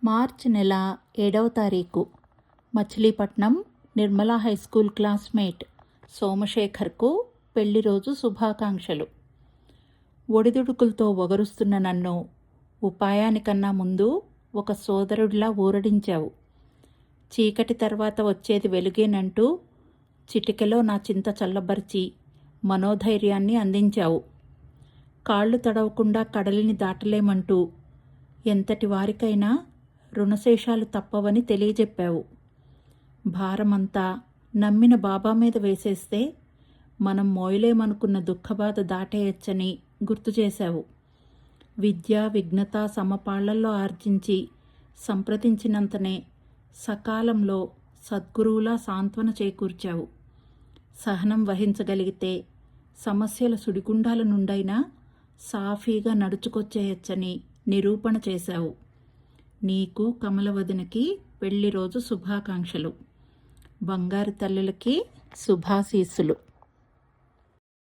మార్చి నెల 7వ తారీఖు Machilipatnam Nirmala high school classmate సోమశేఖర్కు పెళ్లి రోజు శుభాకాంక్షలు. ఒడిదుడుకులతో ఒగరుస్తున్న నన్ను ఉపాయానికన్నా ముందు ఒక సోదరుడిలా ఊరడించావు. చీకటి తర్వాత వచ్చేది వెలుగేనంటూ చిటికెలో నా చింత చల్లబరిచి మనోధైర్యాన్ని అందించావు. కాళ్ళు తడవకుండా కడలిని దాటలేమంటూ ఎంతటి వారికైనా రుణశేషాలు తప్పవని తెలియజెప్పావు. భారమంతా నమ్మిన బాబా మీద వేసేస్తే మనం మోయలేమనుకున్న దుఃఖబాధ దాటేయచ్చని గుర్తు చేశావు. విద్య విఘ్నత సమపాళ్లల్లో ఆర్జించి సంప్రదించినంతనే సకాలంలో సద్గురువులా సాంత్వన చేకూర్చావు. సహనం వహించగలిగితే సమస్యల సుడిగుండాల నుండైనా సాఫీగా నడుచుకొచ్చేయచ్చని నిరూపణ చేశావు. నీకు కమలవదనకి పెళ్లి రోజు శుభాకాంక్షలు. బంగారు తల్లులకి శుభాశీస్సులు.